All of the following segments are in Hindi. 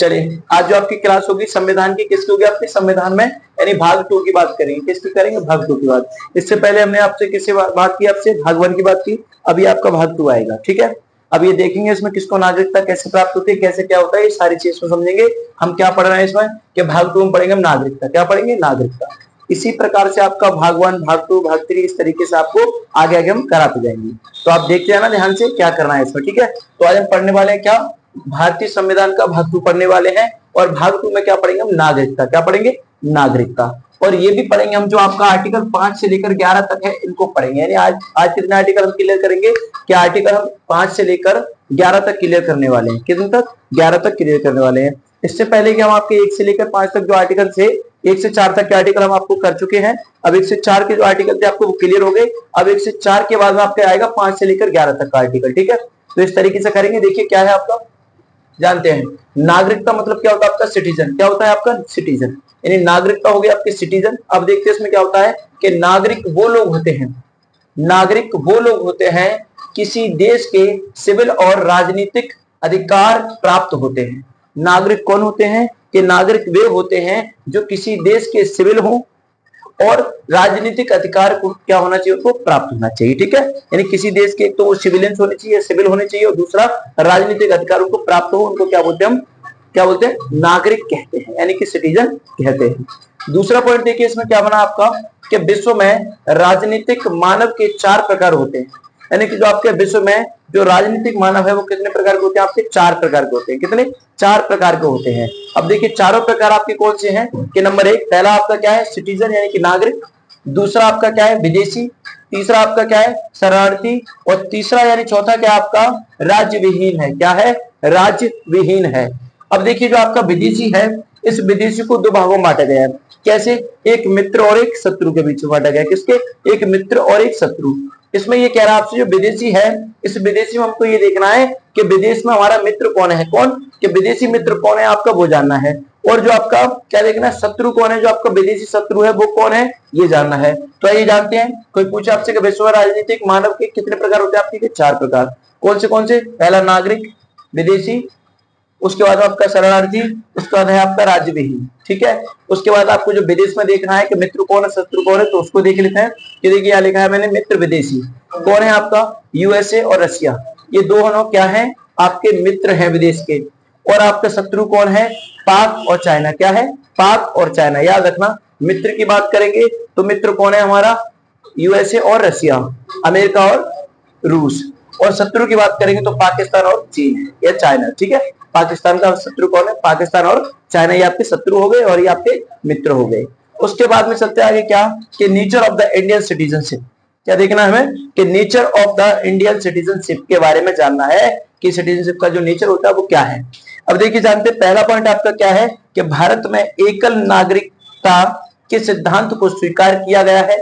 चलिए आज जो आपकी क्लास होगी संविधान की, किसकी होगी आपकी, संविधान में यानी भाग 2 की बात करेंगे। किसकी करेंगे, भाग 2 की बात। इससे पहले हमने आपसे किससे बात की, आपसे भाग 1 की बात की। अभी आपका भाग 2 आएगा, ठीक है। अब ये देखेंगे इसमें किसको नागरिकता कैसे प्राप्त होती है, कैसे क्या होता है, ये सारी चीज को समझेंगे। हम क्या पढ़ रहे हैं इसमें कि भाग 2 में पढ़ेंगे हम नागरिकता। क्या पढ़ेंगे, नागरिकता। इसी प्रकार से आपका भाग 1, भाग 2, भाग 3 इस तरीके से आपको आगे आगे हम कराते जाएंगे। तो आप देखते जाना ध्यान से क्या करना है इसमें, ठीक है। तो आज हम पढ़ने वाले हैं क्या, भारतीय संविधान का भाग 2 पढ़ने वाले हैं। और भाग 2 में क्या पढ़ेंगे हम, नागरिकता। क्या पढ़ेंगे, नागरिकता। और ये भी पढ़ेंगे हम जो आपका आर्टिकल 5 से लेकर 11 तक है, इनको पढ़ेंगे। यानी आज कितने आर्टिकल हम क्लियर करेंगे, क्या आर्टिकल हम 5 से लेकर 11 तक क्लियर करने वाले हैं। कितने तक, 11 तक क्लियर करने वाले हैं। इससे पहले कि हम आपके 1 से लेकर 5 तक जो आर्टिकल थे, 1 से 4 तक के आर्टिकल हम आपको कर चुके हैं। अब 1 से 4 के जो आर्टिकल थे आपको वो क्लियर हो गए। अब 1 से 4 के बाद में आपका आएगा 5 से लेकर 11 तक का आर्टिकल, ठीक है। तो इस तरीके से करेंगे। देखिए क्या है आपका, जानते हैं नागरिकता मतलब क्या होता है आपका, सिटीजन। क्या होता है आपका, सिटीजन। यानी नागरिकता हो गया आपके सिटीजन। अब देखते हैं इसमें क्या होता है कि नागरिक वो लोग होते हैं, नागरिक वो लोग होते हैं किसी देश के सिविल और राजनीतिक अधिकार प्राप्त होते हैं। नागरिक कौन होते हैं कि नागरिक वे होते हैं जो किसी देश के सिविल हो और राजनीतिक अधिकार को क्या होना चाहिए, उनको प्राप्त होना चाहिए, ठीक है। यानी किसी देश के एक तो वो सिविलियंस होने चाहिए, सिविल होने चाहिए, और दूसरा राजनीतिक अधिकार उनको प्राप्त हो, उनको क्या बोलते हैं हम, क्या बोलते हैं, नागरिक कहते हैं, यानी कि सिटीजन कहते हैं। दूसरा पॉइंट देखिए इसमें क्या बना आपका कि विश्व में राजनीतिक मानव के 4 प्रकार होते हैं। यानी कि जो आपके विश्व में जो राजनीतिक मानव है वो कितने प्रकार के होते हैं आपके, 4 प्रकार के होते हैं। कितने, 4 प्रकार के होते हैं। अब देखिए चारों प्रकार आपके कौन से हैं कि नंबर 1 पहला आपका क्या है, सिटीजन यानी कि नागरिक। दूसरा आपका क्या है, विदेशी। तीसरा आपका क्या है, शरणार्थी। और तीसरा यानी चौथा क्या आपका, राज्य विहीन है। क्या है, राज्य विहीन है। अब देखिए जो आपका विदेशी है, इस विदेशी को 2 भागों में बांटा गया है। कैसे, एक मित्र और एक शत्रु के बीच में बांटा गया है। किसके, एक मित्र और एक शत्रु। इसमें ये कह रहा है आपसे जो विदेशी है, इस विदेशी में हमको ये देखना है कि विदेश में हमारा मित्र कौन है, कौन कि विदेशी मित्र कौन है आपका, वो जानना है। और जो आपका क्या देखना है, शत्रु कौन है, जो आपका विदेशी शत्रु है वो कौन है, ये जानना है। तो ये जानते हैं, कोई पूछे आपसे कि विश्व राजनीतिक मानव के कितने प्रकार होते हैं आपके, 4 प्रकार। कौन से, पहला नागरिक, विदेशी, उसके बाद आपका शरणार्थी, उसके बाद है आपका राज्य विहीन, ठीक है। उसके बाद आपको जो विदेश में देखना है कि मित्र कौन है शत्रु कौन है, तो उसको देख लेते हैं। कि देखिए यहाँ लिखा है मैंने, मित्र विदेशी कौन है आपका, यूएसए और रशिया। ये दोनों क्या है आपके मित्र हैं विदेश के। और आपका शत्रु कौन है, पाक और चाइना। क्या है, पाक और चाइना। याद रखना, मित्र की बात करेंगे तो मित्र कौन है हमारा, यूएसए और रशिया, अमेरिका और रूस। और शत्रु की बात करेंगे तो पाकिस्तान और चीन या चाइना, ठीक है। पाकिस्तान का शत्रु कौन है, पाकिस्तान और चाइना, ये आपके शत्रु हो गए और ये आपके मित्र हो गए। उसके बाद में चलते आगे क्या कि nature of the Indian citizenship. क्या देखना है हमें कि nature of the Indian citizenship के बारे में जानना है कि सिटीजनशिप का जो नेचर होता है वो क्या है। अब देखिए जानते हैं पहला पॉइंट आपका क्या है कि भारत में एकल नागरिकता के सिद्धांत को स्वीकार किया गया है,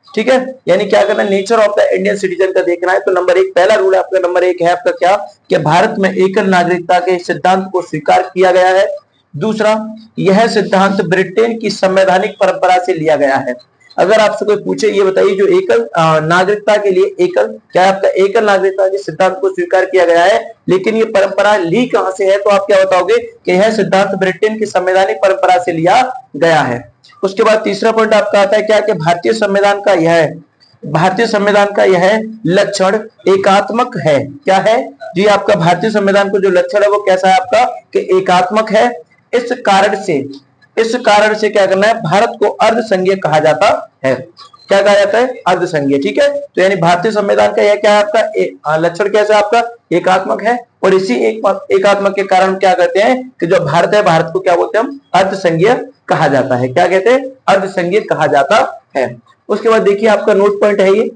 ठीक है। यानी क्या करना है, nature of the Indian citizen का देखना है। तो नंबर 1 पहला रूल आपका, नंबर 1 है आपका क्या कि भारत में एकल नागरिकता के सिद्धांत को स्वीकार किया गया है। दूसरा, यह सिद्धांत ब्रिटेन की संवैधानिक परंपरा से लिया गया है। अगर आपसे कोई पूछे ये बताइए जो एकल नागरिकता के लिए एकल क्या आपका, एकल नागरिकता के सिद्धांत को स्वीकार किया गया है, लेकिन ये परंपरा ली कहां से है, तो आप क्या बताओगे कि यह सिद्धांत ब्रिटेन की संवैधानिक परंपरा से लिया गया है। उसके बाद तीसरा पॉइंट आपका आता है क्या कि भारतीय संविधान का यह लक्षण एकात्मक है। क्या है जी, आपका भारतीय संविधान को जो लक्षण है वो कैसा है आपका कि एकात्मक है। इस कारण से क्या करना है, भारत को अर्धसंघीय कहा जाता है। क्या कहा जाता है, अर्धसंघीय, ठीक है। तो यानी भारतीय संविधान का यह क्या है आपका लक्षण कैसा है आपका, एकात्मक है। और इसी एकात्मक के कारण क्या कहते हैं कि जो भारत है, भारत को क्या बोलते हैं हम, अर्धसंघीय कहा जाता है। क्या कहते हैं, अर्धसंघीय कहा जाता है। उसके बाद देखिए आपका नोट पॉइंट है, ये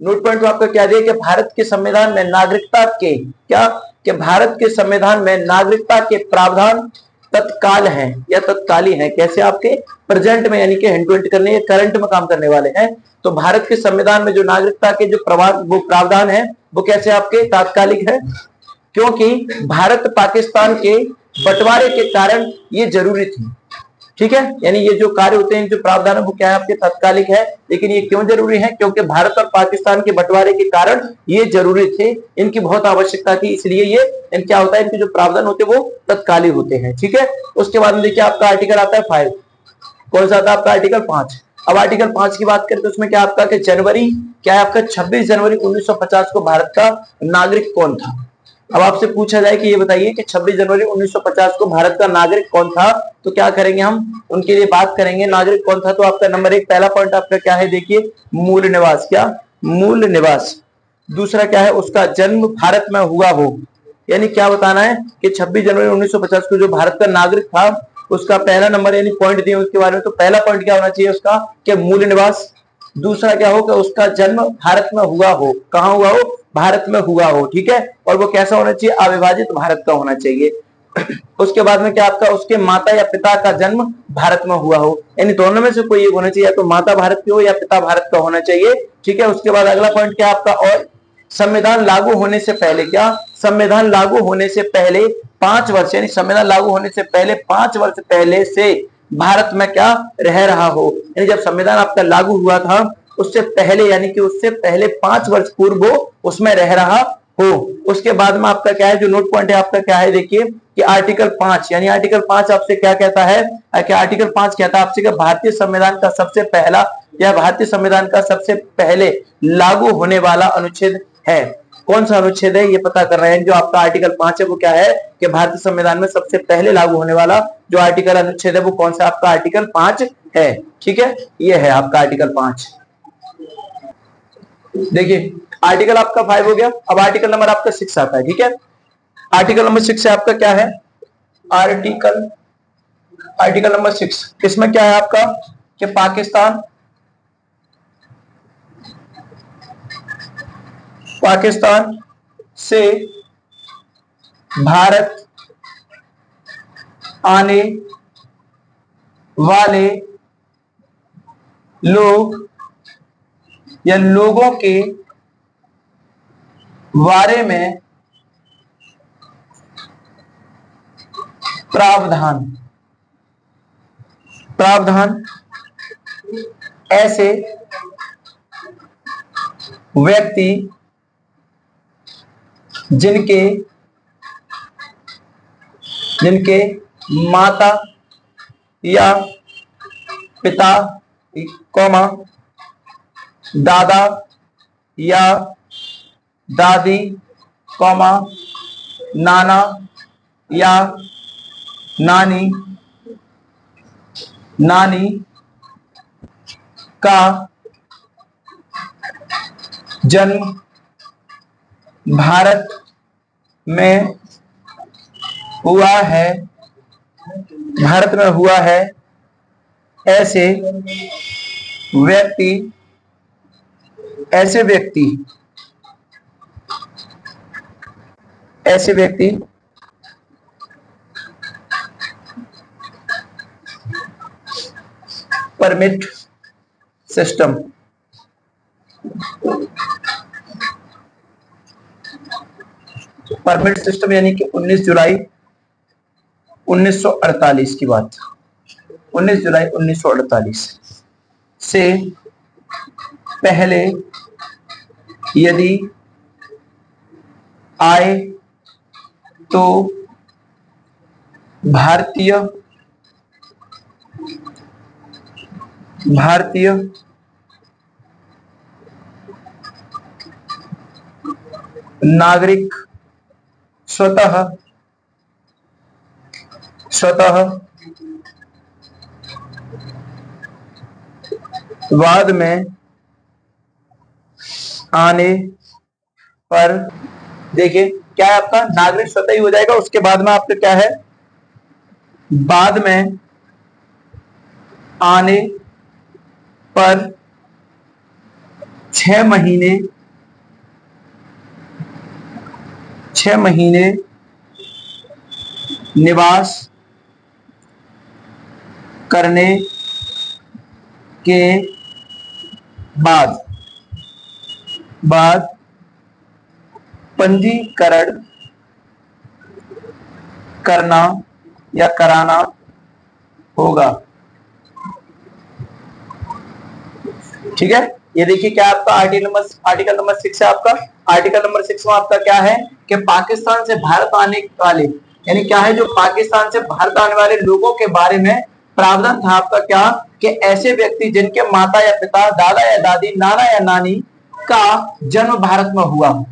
नोट पॉइंट आपका क्या दिया कि भारत के संविधान में नागरिकता के क्या कि भारत के संविधान में नागरिकता के प्रावधान तत्काल हैं या तत्कालीन है। कैसे आपके प्रेजेंट में, यानी कि हैंड टू हैंड करने, करंट में काम करने वाले हैं। तो भारत के संविधान में जो नागरिकता के जो प्रावधान है वो कैसे आपके तात्कालिक है, क्योंकि भारत पाकिस्तान के बंटवारे के कारण ये जरूरी थी। ठीक है, यानी ये जो कार्य होते हैं, जो प्रावधान है वो क्या है आपके तात्कालिक है, लेकिन ये क्यों जरूरी है, क्योंकि भारत और पाकिस्तान के बंटवारे के कारण ये जरूरी थे, इनकी बहुत आवश्यकता थी, इसलिए ये क्या होता है, इनके जो प्रावधान होते हैं वो तत्कालिक होते हैं। ठीक है, उसके बाद में देखिए आपका आर्टिकल आता है 5, कौन सा आता है आपका आर्टिकल 5। अब आर्टिकल 5 की बात करें तो उसमें क्या आपका कि जनवरी क्या है आपका 26 जनवरी 1950 को भारत का नागरिक कौन था। अब आपसे पूछा जाए कि ये बताइए कि 26 जनवरी 1950 को भारत का नागरिक कौन था, तो क्या करेंगे हम उनके लिए बात करेंगे। नागरिक कौन था, तो आपका नंबर 1 पहला पॉइंट आपका क्या है, देखिए मूल निवास, क्या मूल निवास। दूसरा क्या है, उसका जन्म भारत में हुआ हो, यानी क्या बताना है कि 26 जनवरी 1950 को जो भारत का नागरिक था उसका पहला नंबर यानी पॉइंट दिए उसके बारे में, तो पहला पॉइंट क्या होना चाहिए उसका कि मूल निवास। दूसरा क्या हो कि उसका जन्म भारत में हुआ हो, कहां हुआ हो, भारत में हुआ हो। ठीक है, और वो कैसा होना चाहिए, अविभाजित भारत का होना चाहिए। उसके बाद में क्या आपका उसके माता या पिता का जन्म भारत में हुआ हो, यानी दोनों में से कोई एक होना चाहिए, या तो माता भारत की हो या पिता भारत का होना चाहिए। ठीक है, उसके बाद अगला पॉइंट क्या आपका, और संविधान लागू होने से पहले, क्या संविधान लागू होने से पहले 5 वर्ष, यानी संविधान लागू होने से पहले 5 वर्ष पहले से भारत में क्या रह रहा हो, यानी जब संविधान आपका लागू हुआ था उससे पहले, यानी कि उससे पहले 5 वर्ष पूर्व वो उसमें रह रहा हो। उसके बाद में आपका क्या है, जो नोट पॉइंट है आपका क्या है, देखिए कि आर्टिकल 5, यानी आर्टिकल 5 आपसे क्या कहता है, कि आर्टिकल 5 कहता है आपसे कि भारतीय संविधान का सबसे पहला या भारतीय संविधान का सबसे पहले लागू होने वाला अनुच्छेद है। कौन सा अनुच्छेद है ये पता कर रहे हैं, जो आपका आर्टिकल 5 है वो क्या है कि भारतीय संविधान में सबसे पहले लागू होने वाला जो आर्टिकल अनुच्छेद है वो कौन सा आपका आर्टिकल 5 है। ठीक है, ये है आपका आर्टिकल 5। देखिए आर्टिकल आपका 5 हो गया, अब आर्टिकल नंबर आपका 6 आता है। ठीक है, आर्टिकल नंबर 6 से आपका क्या है, आर्टिकल आर्टिकल नंबर 6, इसमें क्या है आपका कि पाकिस्तान पाकिस्तान से भारत आने वाले लोग या लोगों के बारे में प्रावधान प्रावधान ऐसे व्यक्ति जिनके जिनके माता या पिता कौमा दादा या दादी कौमा नाना या नानी नानी का जन्म भारत में हुआ है भारत में हुआ है, ऐसे व्यक्ति ऐसे व्यक्ति ऐसे व्यक्ति परमिट सिस्टम परमिट सिस्टम यानी कि 19 जुलाई 1948 की बात, 19 जुलाई 1948 से पहले यदि आए तो भारतीय नागरिक स्वतः बाद में आने पर, देखिए क्या है आपका नागरिक स्वतः ही हो जाएगा, उसके बाद में आपका क्या है, बाद में आने पर 6 महीने निवास करने के बाद पंजीकरण करना या कराना होगा। ठीक है, ये देखिए क्या आपका आर्टिकल नंबर 6 है आपका। आर्टिकल नंबर 6 में आपका क्या है कि पाकिस्तान से भारत आने वाले, यानी क्या है, जो पाकिस्तान से भारत आने वाले लोगों के बारे में प्रावधान था आपका क्या, कि ऐसे व्यक्ति जिनके माता या पिता, दादा या दादी, नाना या नानी का जन्म भारत में हुआ हो,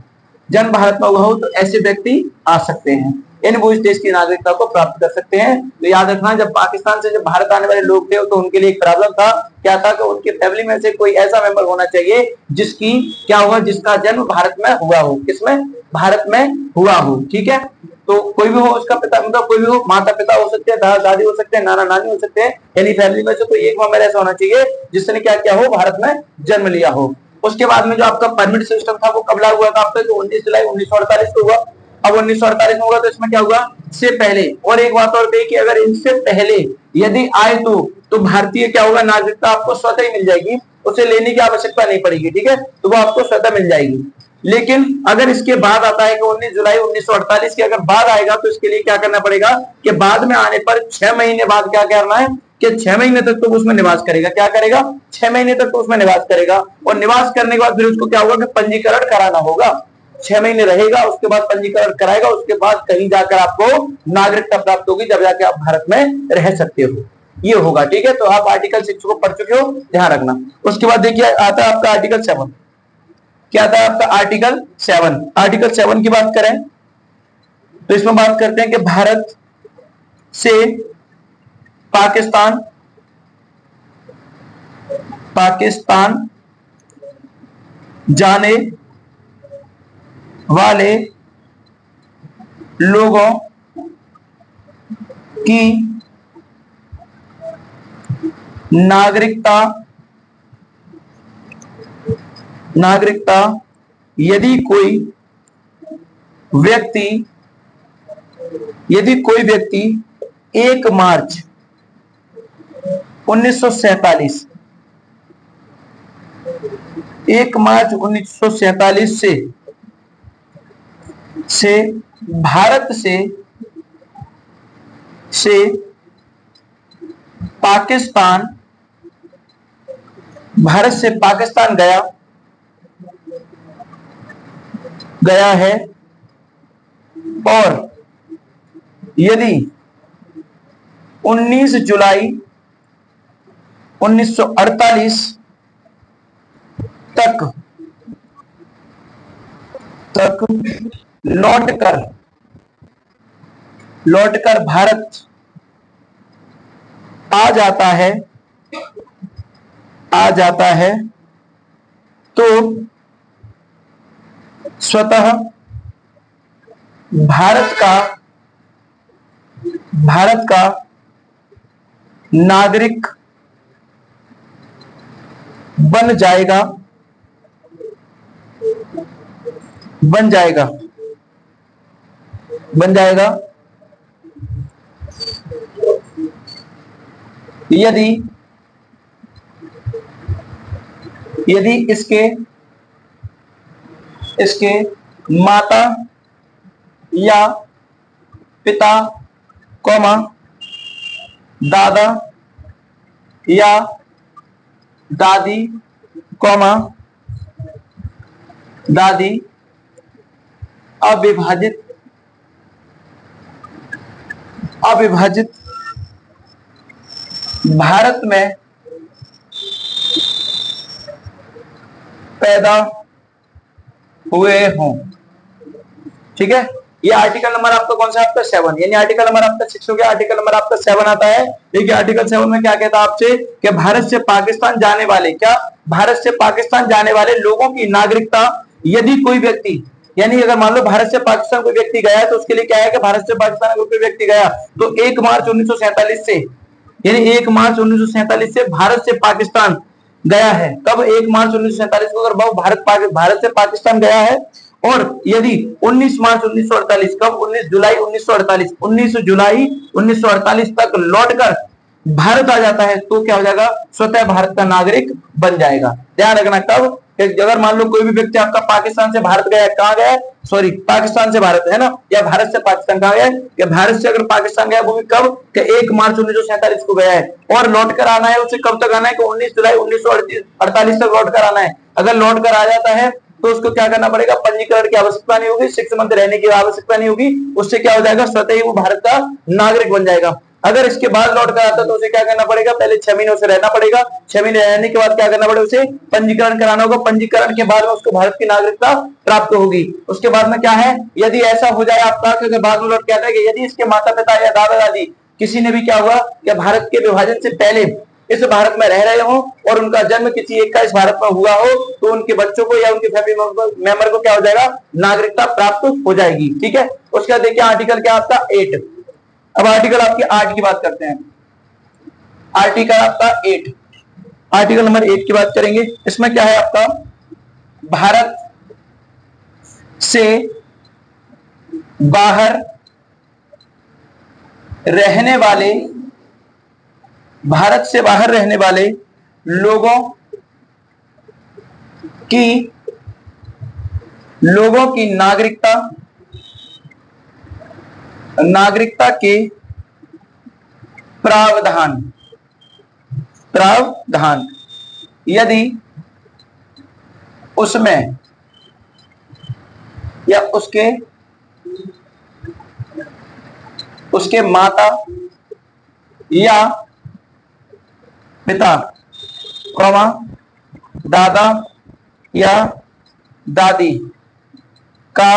जन्म भारत में हुआ हो, तो ऐसे व्यक्ति आ सकते हैं, यानी वो इस देश की नागरिकता को प्राप्त कर सकते हैं। तो याद रखना, जब पाकिस्तान से जब भारत आने वाले लोग थे तो उनके लिए एक प्रॉब्लम था, क्या था कि उनकी फैमिली में से कोई ऐसा मेंबर होना चाहिए जिसकी क्या हुआ, जिसका जन्म भारत में हुआ हो, किसमें, भारत में हुआ हो। ठीक है, तो कोई भी हो उसका पिता, मतलब कोई भी हो, माता पिता हो सकते हैं, दादा दादी हो सकते हैं, नाना नानी हो सकते हैं, यानी फैमिली में से कोई एक मेंबर ऐसा होना चाहिए जिसने क्या किया हो, भारत में जन्म लिया हो। उसके बाद में जो आपका परमिट सिस्टम था वो कब लागू हुआ था आपका, तो 19 जुलाई 1948 को हुआ। अब 1948 में होगा तो इसमें क्या हुआ, से पहले, और एक बात और कही कि अगर इनसे पहले यदि आए तो भारतीय क्या होगा, नागरिकता आपको स्वतः ही मिल जाएगी, उसे लेने की आवश्यकता नहीं पड़ेगी। ठीक है, तो वो आपको स्वतः मिल जाएगी। लेकिन अगर इसके बाद आता है कि 19 जुलाई 1948 के अगर बाद आएगा तो इसके लिए क्या करना पड़ेगा, कि बाद में आने पर 6 महीने बाद क्या करना है, कि 6 महीने तक तो उसमें निवास करेगा, क्या करेगा, 6 महीने तक तो उसमें निवास करेगा, और निवास करने के बाद फिर उसको क्या होगा कि पंजीकरण कराना होगा। 6 महीने रहेगा, उसके बाद पंजीकरण कराएगा, उसके बाद कहीं जाकर आपको नागरिकता प्राप्त होगी, जब जाकर आप भारत में रह सकते हो, ये होगा। ठीक है, तो आप आर्टिकल 6 को पढ़ चुके हो, ध्यान रखना। उसके बाद देखिए आता है आपका आर्टिकल 7। क्या था आपका आर्टिकल 7। आर्टिकल 7 की बात करें तो इसमें बात करते हैं कि भारत से पाकिस्तान जाने वाले लोगों की नागरिकता यदि कोई व्यक्ति 1 मार्च 1947 से भारत से पाकिस्तान गया है, और यदि 19 जुलाई 1948 तक लौटकर भारत आ जाता है तो स्वतः भारत का नागरिक बन जाएगा यदि इसके माता या पिता, दादा या दादी, अविभाजित भारत में पैदा हुए हों। ठीक है, ये आर्टिकल नंबर आपका कौन सा, आपका 7, यानी आर्टिकल नंबर आपका 6 हो गया, आर्टिकल नंबर आपका 7 आता है। देखिए आर्टिकल 7 में क्या कहता है आपसे, कि भारत से पाकिस्तान जाने वाले लोगों की नागरिकता यदि कोई व्यक्ति, यानी अगर मान लो भारत से पाकिस्तान कोई व्यक्ति गया है तो उसके लिए क्या है कि भारत से पाकिस्तान कोई व्यक्ति गया तो 1 मार्च 1947 से, यानी 1 मार्च 1947 से भारत से पाकिस्तान गया है। कब, 1 मार्च 1947 को अगर भारत से पाकिस्तान गया है, और यदि 19 मार्च 1948, कब, 19 जुलाई 1948 तक लौटकर भारत आ जाता है तो क्या हो जाएगा, स्वतः भारत का नागरिक बन जाएगा। ध्यान रखना, कब, कि अगर मान लो कोई भी व्यक्ति आपका पाकिस्तान से भारत गया है, कहाँ गया है, सॉरी पाकिस्तान से भारत है ना, या भारत से पाकिस्तान कहाँ गया है, कि भारत से अगर पाकिस्तान गया वो भी कब, कि 1 मार्च 1947 को गया है, और लौट कर आना है उसे कब तक आना है, कि 19 जुलाई 1948 तक लौट कर आना है। अगर लौट कर आ जाता है तो उसको क्या करना पड़ेगा, पंजीकरण की आवश्यकता नहीं होगी, 6 मंथ रहने की आवश्यकता नहीं होगी, उससे क्या हो जाएगा, स्वतः ही वो भारत का नागरिक बन जाएगा। अगर इसके बाद लौट कर आता तो उसे क्या करना पड़ेगा, पहले 6 महीने उसे रहना पड़ेगा, 6 महीने रहने के बाद क्या करना पड़ेगा, उसे पंजीकरण कराना होगा, पंजीकरण के बाद में उसको भारत की नागरिकता प्राप्त होगी। उसके बाद में क्या है, यदि ऐसा हो जाए आपका कि बाद में लौट के आता है कि यदि इसके माता पिता या दादा दादी किसी ने भी क्या हुआ, कि भारत के विभाजन से पहले इस भारत में रह रहे हो और उनका जन्म किसी एक का इस भारत में हुआ हो, तो उनके बच्चों को या उनके फैमिली मेंबर को क्या हो जाएगा, नागरिकता प्राप्त हो जाएगी। ठीक है, उसका देखिए आर्टिकल क्या आपका 8। अब आर्टिकल आपकी 8 की बात करते हैं। आर्टिकल आपका 8, आर्टिकल नंबर 8 की बात करेंगे। इसमें क्या है आपका, भारत से बाहर रहने वाले, भारत से बाहर रहने वाले लोगों की नागरिकता के प्रावधान यदि उसमें या उसके माता या पिता, दादा या दादी का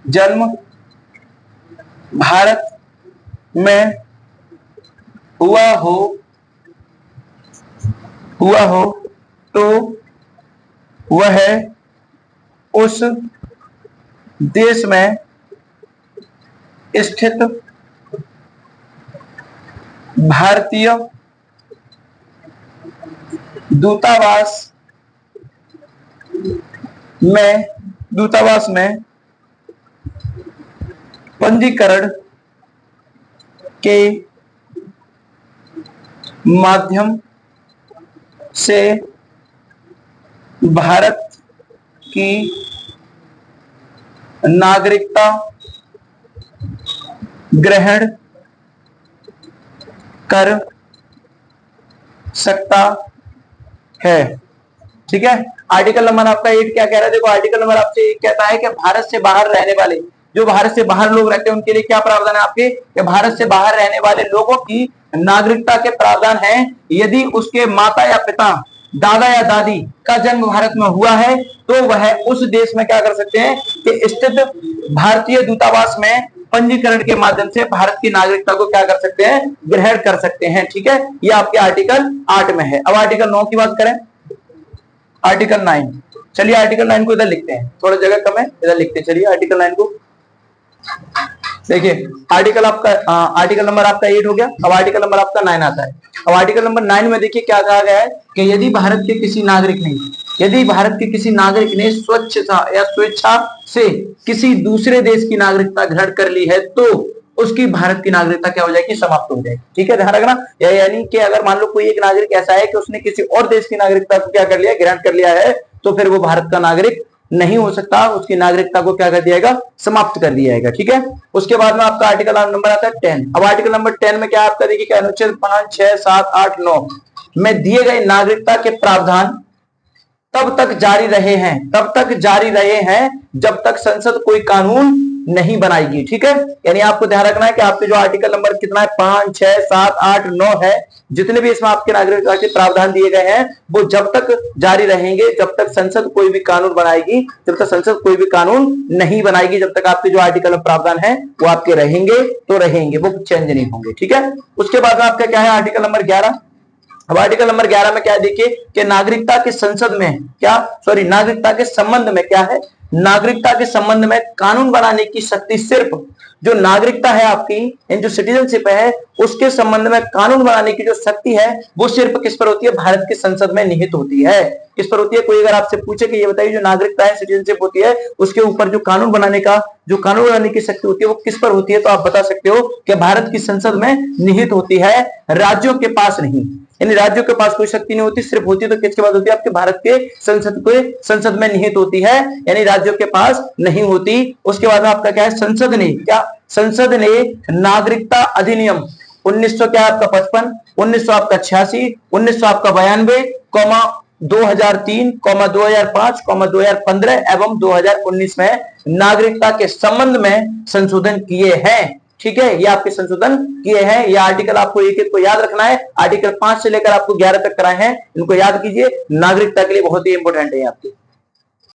जन्म भारत में हुआ हो तो वह उस देश में स्थित भारतीय दूतावास में पंजीकरण के माध्यम से भारत की नागरिकता ग्रहण कर सकता है। ठीक है, आर्टिकल नंबर आपका 8 क्या कह रहा है, देखो आर्टिकल नंबर आपसे 1 कहता है कि भारत से बाहर रहने वाले, जो भारत से बाहर लोग रहते हैं उनके लिए क्या प्रावधान है आपके, कि भारत से बाहर रहने वाले लोगों की नागरिकता के प्रावधान है यदि उसके माता या पिता, दादा या दादी का जन्म भारत में हुआ है तो वह उस देश में क्या कर सकते हैं, कि स्थित भारतीय दूतावास में पंजीकरण के माध्यम से भारत की नागरिकता को क्या कर सकते हैं, ग्रहण कर सकते हैं। ठीक है, ये आपके आर्टिकल 8 में है। अब आर्टिकल 9 की बात करें, आर्टिकल 9, चलिए आर्टिकल 9 को इधर लिखते हैं, थोड़ा जगह कम है, इधर लिखते हैं। चलिए आर्टिकल 9 को देखिए, आर्टिकल नंबर आपका 8 हो गया। अब आर्टिकल नंबर आपका 9 आता है। अब आर्टिकल नंबर 9 में देखिए क्या कहा गया है, कि यदि भारत के किसी नागरिक ने स्वेच्छा से किसी दूसरे देश की नागरिकता ग्रहण कर ली है तो उसकी भारत की नागरिकता क्या हो जाएगी, समाप्त हो जाएगी। ठीक है, ध्यान रखना, यानी कि अगर मान लो कोई एक नागरिक ऐसा है कि उसने किसी और देश की नागरिकता को क्या कर लिया, ग्रहण कर लिया है, तो फिर वो भारत का नागरिक नहीं हो सकता, उसकी नागरिकता को क्या कर दिया जाएगा, समाप्त कर दिया जाएगा। ठीक है, उसके बाद में आपका आर्टिकल नंबर आता है 10। अब आर्टिकल नंबर 10 में क्या आपका देखिए, क्या अनुच्छेद 5, 6, 7, 8, 9 में दिए गए नागरिकता के प्रावधान तब तक जारी रहे हैं जब तक संसद कोई कानून नहीं बनाएगी। ठीक है, यानी आपको ध्यान रखना है कि आपके जो आर्टिकल नंबर कितना है, 5, 6, 7, 8, 9 है, जितने भी इसमें आपके नागरिकता के प्रावधान दिए गए हैं वो जब तक जारी रहेंगे जब तक संसद कोई भी कानून बनाएगी, जब तक संसद कोई भी कानून नहीं बनाएगी, जब तक आपके जो आर्टिकल में प्रावधान है वो आपके रहेंगे तो रहेंगे, वो चेंज नहीं होंगे। ठीक है, उसके बाद में आपका क्या है, आर्टिकल नंबर 11। अब आर्टिकल नंबर 11 में क्या है देखिए, कि नागरिकता के संबंध में क्या है, नागरिकता के संबंध में कानून बनाने की शक्ति सिर्फ जो नागरिकता है आपकी, जो सिटीजनशिप है, उसके संबंध में कानून बनाने की जो शक्ति है वो सिर्फ किस पर होती है, भारत की संसद में निहित होती है। किस पर होती है, कोई अगर आपसे पूछे कि ये बताइए जो नागरिकता है, सिटीजनशिप होती है, उसके ऊपर जो कानून बनाने की शक्ति होती है वो किस पर होती है, तो आप बता सकते हो कि भारत की संसद में निहित होती है, राज्यों के पास नहीं। यानी राज्यों के पास कोई शक्ति नहीं होती, सिर्फ होती तो किसके पास होती है? आपके भारत के संसद में निहित होती है, यानी राज्यों के पास नहीं होती। उसके बाद आपका क्या है? संसद ने नागरिकता अधिनियम 1900 क्या आपका 55, 1900 आपका 86, 1900 आपका 92, 2003, 2005, 2015 एवं 2019 में नागरिकता के संबंध में संशोधन किए हैं। ठीक है, ये आपके संशोधन किए हैं। ये आर्टिकल आपको एक एक को याद रखना है। आर्टिकल 5 से लेकर आपको 11 तक कराए हैं, इनको याद कीजिए, नागरिकता के लिए बहुत ही इंपॉर्टेंट है आपके।